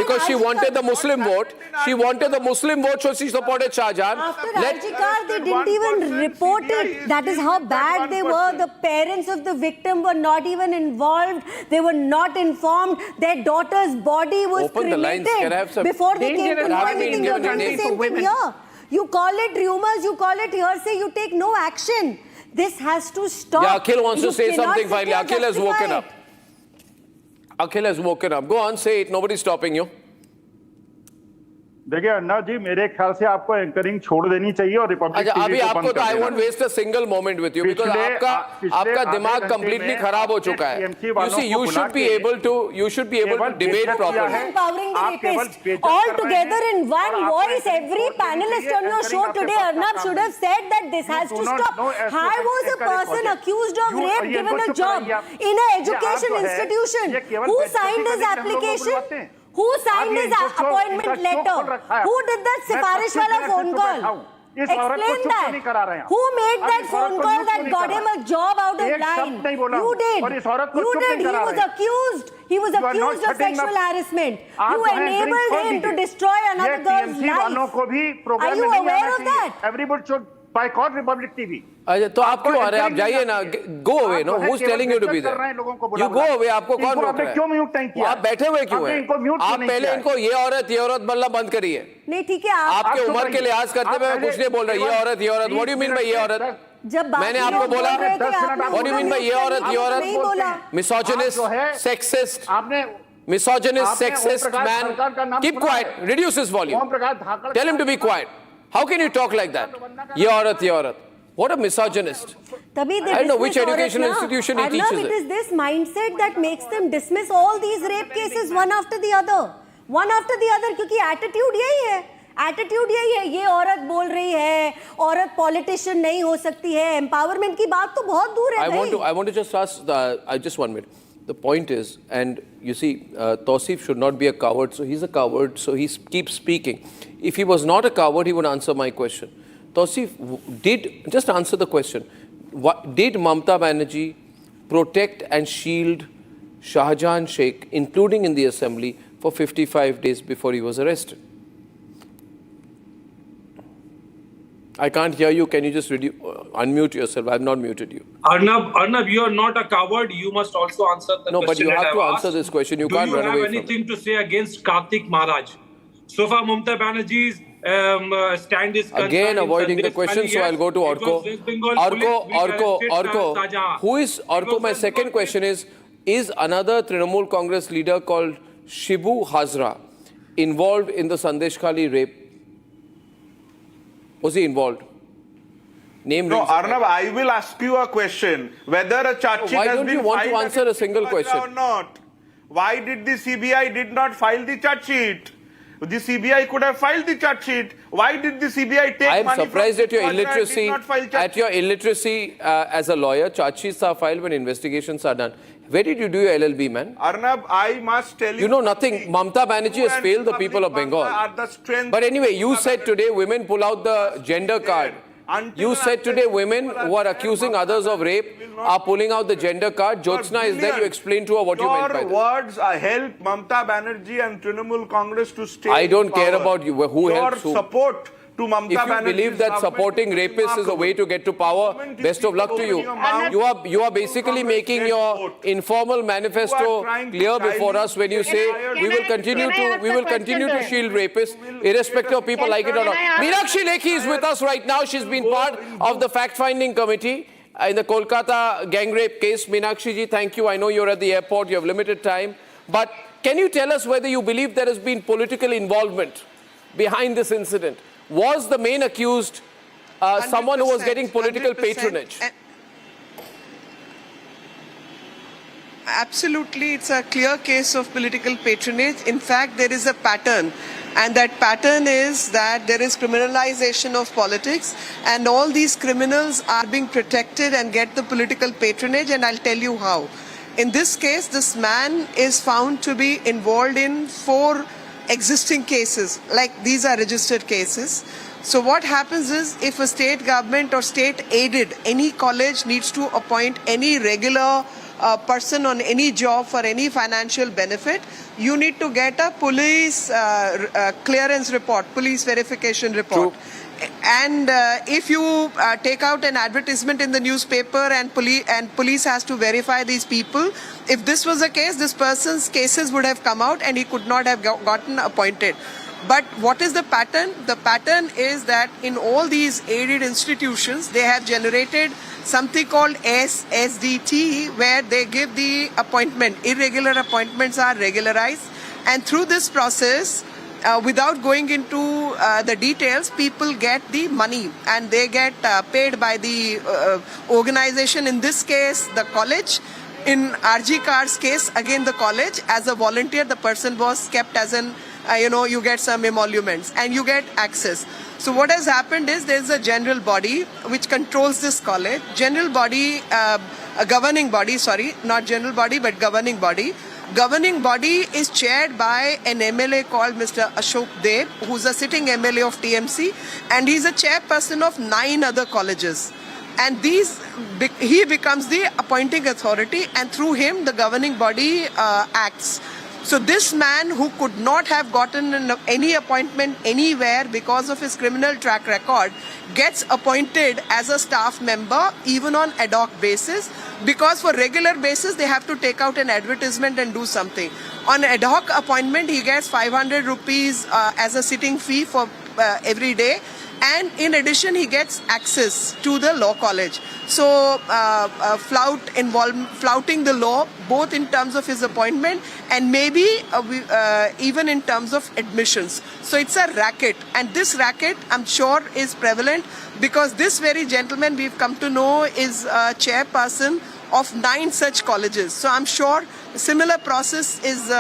S4: because she wanted the Muslim vote. She wanted the Muslim vote, so she supported Shah Jahan.
S1: After RG Kar, they didn't even report it. That is how bad they were. The parents of the victim were not even involved. They were not informed. Their daughter's body was cremated before they came to know anything. You're doing the same thing here. You call it rumors, you call it hearsay, you take no action. This has to stop.
S4: Yeah, Akhil wants to say something finally. Akhil has woken up. Akhil has woken up. Go on, say it. Nobody's stopping you.
S13: देखिए अर्नब जी, मेरे ख्याल से आपको anchoring छोड़ देनी चाहिए और Republic
S4: अच्छा,
S13: टीवी
S4: अभी
S13: को बंद
S4: आपको
S13: कर
S4: तो आई
S13: देना
S4: won't waste a single moment with you because आपका दिमाग कंप्लीटली खराब हो चुका है. You see, you should be able to debate properly.
S1: Empowering the rapist all together in one voice. Every panelist on your show today, Arnab, should have said that this has to stop. How was a person accused of rape given a job in an education institution? Who signed his application? Who signed his appointment letter? Who did that sifarish wala phone call? Explain that. Who made that phone call that got him a job out of line? You did. You did. He was accused. He was accused of sexual harassment. You enabled him to destroy another girl's life. Are you aware of that?
S13: Everybody should boycott Republic TV.
S4: अच्छा, तो आप क्यों आ रहे हैं? आप जाइए ना. Go away. No, who's telling you to be there? You go away. आपको कौन रोक रहा है?
S13: क्यों म्यूट नहीं किया?
S4: आप बैठे हुए क्यों हैं? आप पहले इनको ये औरत बोलना बंद करिए.
S1: नहीं, ठीक है.
S4: आपके उम्र के लिहाज करते हुए मैं कुछ नहीं बोल रहा. ये औरत. What do you mean by ये औरत? मैंने आपको बोला. What do you mean by ये औरत? Misogynist, sexist. Misogynist, sexist man. Keep quiet. Reduce his volume. Tell him to be quiet. How can you talk like that? ये औरत. What a misogynist. I don't know which educational institution he teaches
S1: it
S4: it.
S1: is this mindset that makes them dismiss all these rape cases one after the other. One after the other, क्योंकि attitude यही है. Attitude यही है. ये औरत बोल रही है, औरत politician नहीं हो सकती है. Empowerment की बात तो बहुत दूर है.
S4: I want to just ask, just 1 minute. The point is, and you see, Tausif should not be a coward, so he's a coward, so he keeps speaking. If he was not a coward, he would answer my question. Tausif, just answer the question. Did Mamata Banerjee protect and shield Shahjahan Sheikh, including in the assembly, for 55 days before he was arrested? I can't hear you. Can you just unmute yourself? I have not muted you.
S9: Arnab, you are not a coward. You must also answer the question.
S4: No, but you have to answer this question. You can't run away from it.
S9: Do you have anything to say against Kartik Maharaj? So far, Mamata Banerjee's stand is concerned.
S4: Again, avoiding the question, so I'll go to Orko. Orko. Who is Orko? My second question is another Trinamool Congress leader called Shibu Hazra involved in the Sandeshkhali rape? Was he involved? Name.
S10: No, Arnab, I will ask you a question. Whether a charge sheet has been filed.
S4: Why don't you want to answer a single question?
S10: Or not? Why did the CBI did not file the charge sheet? The CBI could have filed the charge sheet. Why did the CBI take money?
S4: I am surprised at your illiteracy.
S10: At
S4: as a lawyer. Charge sheets are filed when investigations are done. Where did you do your LLB, man?
S10: Arnab, I must tell you.
S4: You know nothing. Mamata Banerjee has failed the people of Bengal. But anyway, you said today women pull out the gender card. You said today women who are accusing others of rape are pulling out the gender card. Jyotsna is there. You explain to her what you meant by that.
S10: Your words help Mamata Banerjee and Trinamool Congress to stay
S4: I don't
S10: in power.
S4: care about you. Who helps who?
S10: Your support to Mamata Banerjee.
S4: If you believe that supporting rapists is a way to get to power, best of luck to you. You are basically making your informal manifesto clear before us when you say we will continue to shield rapists irrespective of people like it or not. Meenakshi Lekhi is with us right now. She's been part of the fact-finding committee in the Kolkata gang rape case. Meenakshi ji, thank you. I know you're at the airport. You have limited time. But can you tell us whether you believe there has been political involvement behind this incident? Was the main accused someone who was getting political patronage?
S14: Absolutely, it's a clear case of political patronage. In fact, there is a pattern, and that pattern is that there is criminalization of politics, and all these criminals are being protected and get the political patronage, and I'll tell you how. In this case, this man is found to be involved in 4 existing cases, like these are registered cases. So what happens is, if a state government or state aided, any college needs to appoint any regular person on any job for any financial benefit, you need to get a police clearance report, police verification report. True. And if you take out an advertisement in the newspaper and police has to verify these people, if this was the case, this person's cases would have come out and he could not have gotten appointed. But what is the pattern? The pattern is that in all these aided institutions, they have generated something called SSDT, where they give the appointment. Irregular appointments are regularized. And through this process, without going into the details, people get the money and they get paid by the organization, in this case the college. In RG Kar's case, again the college. As a volunteer, the person was kept as an, you get some emoluments and you get access. So what has happened is there is a general body which controls this college. General body, a governing body, sorry, not general body but governing body. Governing body is chaired by an MLA called Mr. Ashok Deb, who's a sitting MLA of TMC, and he's a chairperson of 9 other colleges. And he becomes the appointing authority, and through him the governing body acts. So this man, who could not have gotten any appointment anywhere because of his criminal track record, gets appointed as a staff member even on ad hoc basis, because for regular basis they have to take out an advertisement and do something. On ad hoc appointment he gets 500 rupees as a sitting fee for every day. And in addition, he gets access to the law college. So, flouting the law, both in terms of his appointment and maybe even in terms of admissions. So, it's a racket. And this racket, I'm sure, is prevalent because this very gentleman we've come to know is a chairperson of 9 such colleges. So, I'm sure a similar process is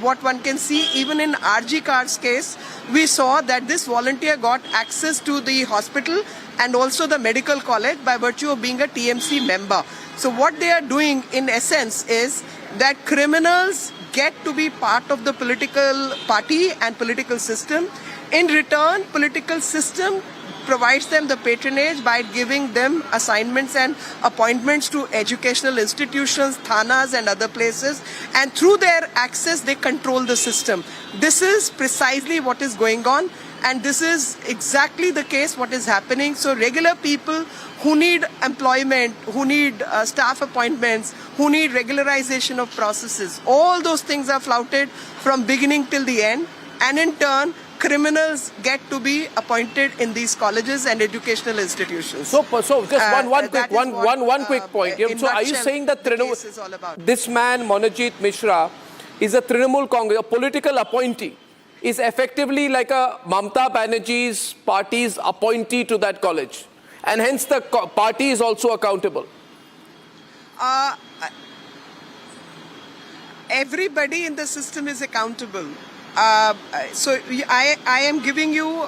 S14: what one can see even in RG Kar's case. We saw that this volunteer got access to the hospital and also the medical college by virtue of being a TMC member. So what they are doing in essence is that criminals get to be part of the political party and political system. In return, political system provides them the patronage by giving them assignments and appointments to educational institutions, thanas and other places. And through their access, they control the system. This is precisely what is going on. And this is exactly the case what is happening. So regular people who need employment, who need staff appointments, who need regularization of processes, all those things are flouted from beginning till the end. And in turn, criminals get to be appointed in these colleges and educational institutions.
S4: So just one quick point. So are you saying that this man, Monojit Mishra, is a Trinamool Congress, a political appointee, is effectively like a Mamata Banerjee's party's appointee to that college, and hence the party is also accountable?
S14: Everybody in the system is accountable. So I am giving you,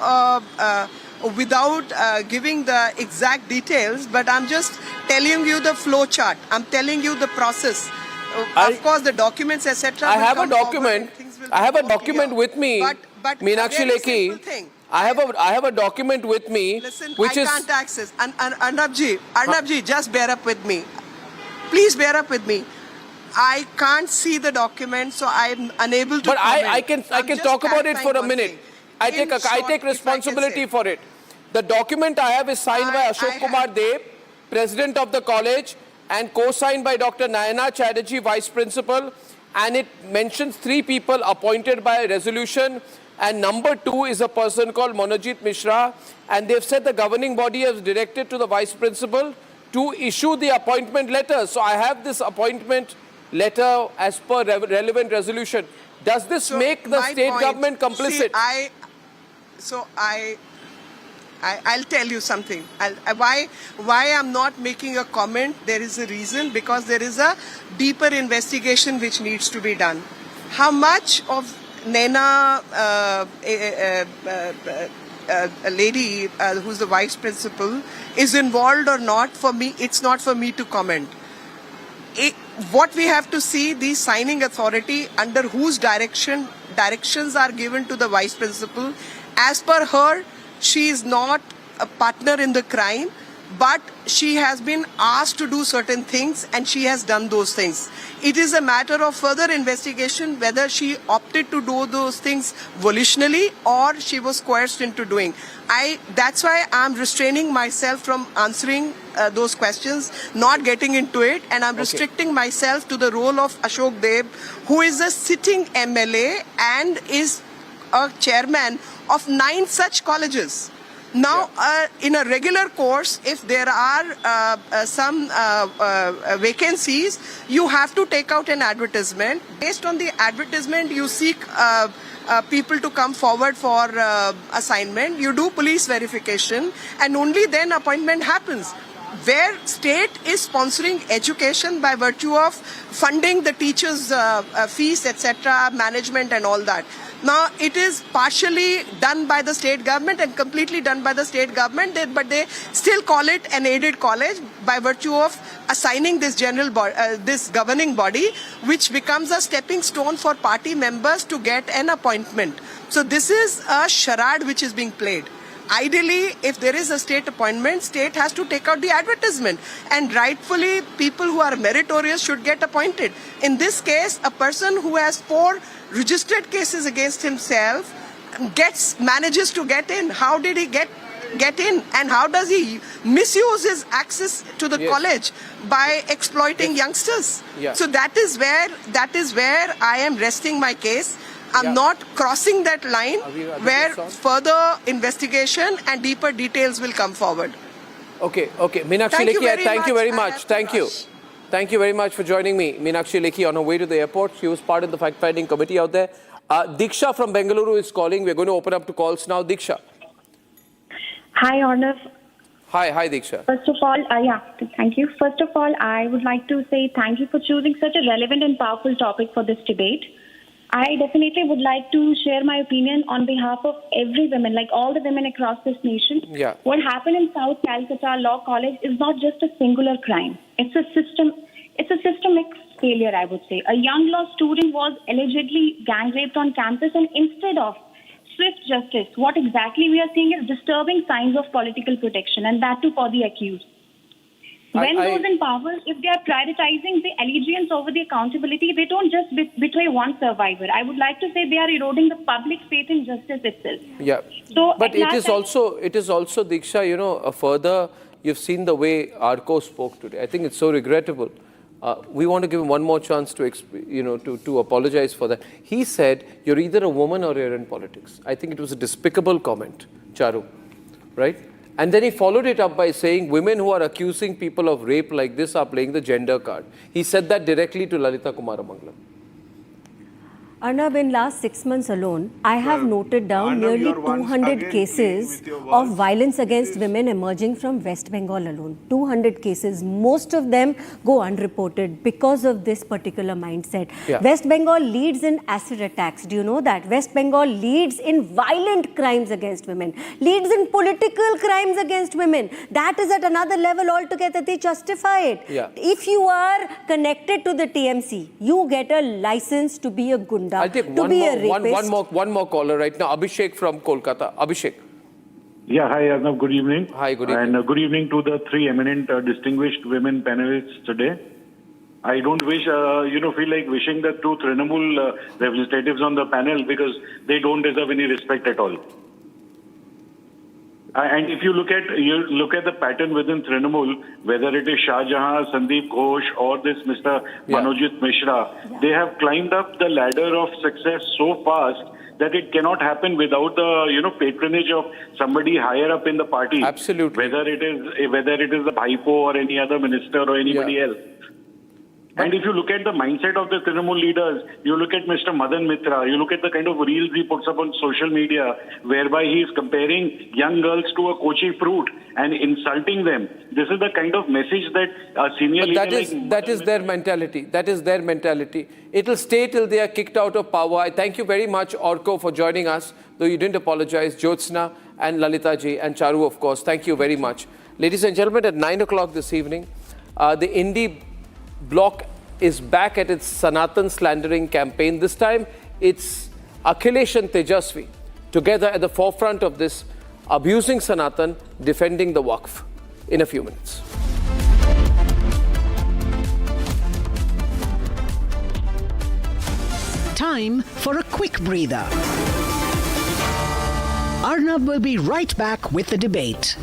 S14: without giving the exact details, but I'm just telling you the flow chart. I'm telling you the process. Of course, the documents, etc.
S4: I have a document. I have a document with me, Meenakshi Lekhi. I have a document with me,
S14: Listen,
S4: which
S14: I can't access. Arnabji, just bear up with me. Please bear up with me. I can't see the document, so I'm unable to.
S4: But
S14: comment.
S4: I can talk about it for a minute. I take responsibility for it. The document I have is signed by Ashok Kumar Deb, president of the college, and co-signed by Dr. Nayana Chatterjee, vice principal. And it mentions 3 people appointed by resolution. And number 2 is a person called Monojit Mishra. And they've said the governing body has directed to the vice principal to issue the appointment letter. So I have this appointment letter as per relevant resolution. Does this make the state government complicit?
S14: See, I'll tell you something. Why I'm not making a comment, there is a reason, because there is a deeper investigation which needs to be done. How much of Nena, a lady who's the vice principal, is involved or not, for me, it's not for me to comment. What we have to see, the signing authority under whose directions are given to the vice principal. As per her, she is not a partner in the crime, but she has been asked to do certain things and she has done those things. It is a matter of further investigation whether she opted to do those things volitionally or she was coerced into doing. That's why I'm restraining myself from answering those questions, not getting into it, and I'm restricting myself to the role of Ashok Deb, who is a sitting MLA and is a chairman of 9 such colleges. Now, in a regular course, if there are some vacancies, you have to take out an advertisement. Based on the advertisement, you seek people to come forward for assignment. You do police verification, and only then appointment happens. Where state is sponsoring education by virtue of funding the teachers' fees, etc., management and all that. Now, it is partially done by the state government and completely done by the state government, but they still call it an aided college by virtue of assigning this this governing body, which becomes a stepping stone for party members to get an appointment. So this is a charade which is being played. Ideally, if there is a state appointment, state has to take out the advertisement, and rightfully people who are meritorious should get appointed. In this case, a person who has 4 registered cases against himself manages to get in. How did he get in, and how does he misuse his access to the college by exploiting youngsters? So that is where I am resting my case. I'm not crossing that line where further investigation and deeper details will come forward.
S4: Okay. Meenakshi Lekhi, thank you very much. Thank you. Thank you very much for joining me. Meenakshi Lekhi on her way to the airport. She was part of the fact-finding committee out there. Diksha from Bengaluru is calling. We're going to open up to calls now. Diksha.
S15: Hi, Arnab.
S4: Hi, Diksha.
S15: First of all, thank you. First of all, I would like to say thank you for choosing such a relevant and powerful topic for this debate. I definitely would like to share my opinion on behalf of every woman, like all the women across this nation.
S4: Yeah.
S15: What happened in South Calcutta Law College is not just a singular crime. It's a systemic failure, I would say. A young law student was allegedly gang raped on campus, and instead of swift justice, what exactly we are seeing is disturbing signs of political protection, and that too for the accused. When those in power, if they are prioritizing the allegiance over the accountability, they don't just betray one survivor. I would like to say they are eroding the public faith in justice itself.
S4: Yeah.
S15: So,
S4: but it is also, Diksha, further, you've seen the way Arco spoke today. I think it's so regrettable. We want to give him one more chance to apologize for that. He said, you're either a woman or you're in politics. I think it was a despicable comment, Charu, right? And then he followed it up by saying women who are accusing people of rape like this are playing the gender card. He said that directly to Lalita Kumaramangalam.
S1: Arnab, in last 6 months alone, I have noted down nearly 200 cases of violence against women emerging from West Bengal alone. 200 cases. Most of them go unreported because of this particular mindset. Yeah. West Bengal leads in acid attacks. Do you know that? West Bengal leads in violent crimes against women. Leads in political crimes against women. That is at another level altogether. They justify it. Yeah. If you are connected to the TMC, you get a license to be a gunda.
S4: I'll take one more caller right now. Abhishek from Kolkata. Abhishek.
S13: Yeah, hi Arnab, good evening.
S4: Hi, good evening.
S13: And good evening to the 3 eminent distinguished women panelists today. I don't wish, feel like wishing the 2 Trinamool representatives on the panel because they don't deserve any respect at all. And if you look at the pattern within Trinamool, whether it is Shah Jahan, Sandeep Ghosh, or this Mr. Manojit Mishra, they have climbed up the ladder of success so fast that it cannot happen without the patronage of somebody higher up in the party.
S4: Absolutely.
S13: Whether it is the Bhaipo or any other minister or anybody else. And if you look at the mindset of the Trinamool leaders, you look at Mr. Madan Mitra, you look at the kind of reels he puts up on social media, whereby he is comparing young girls to a kochi fruit and insulting them. This is the kind of message that a senior leader
S4: that is their mentality. That is their mentality. It will stay till they are kicked out of power. I thank you very much, Orko, for joining us, though you didn't apologize. Jyotsna and Lalita ji and Charu, of course. Thank you very much. Ladies and gentlemen, at 9 o'clock this evening, the Indie bloc is back at its Sanatan slandering campaign. This time, it's Akhilesh and Tejasvi together at the forefront of this, abusing Sanatan, defending the Waqf. In a few minutes.
S3: Time for a quick breather. Arnab will be right back with the debate.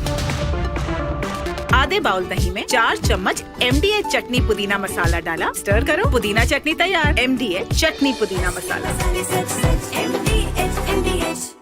S16: आधे bowl दही में 4 चम्मच MDA चटनी पुदीना मसाला डाला, stir करो, पुदीना चटनी तैयार। MDA चटनी पुदीना मसाला।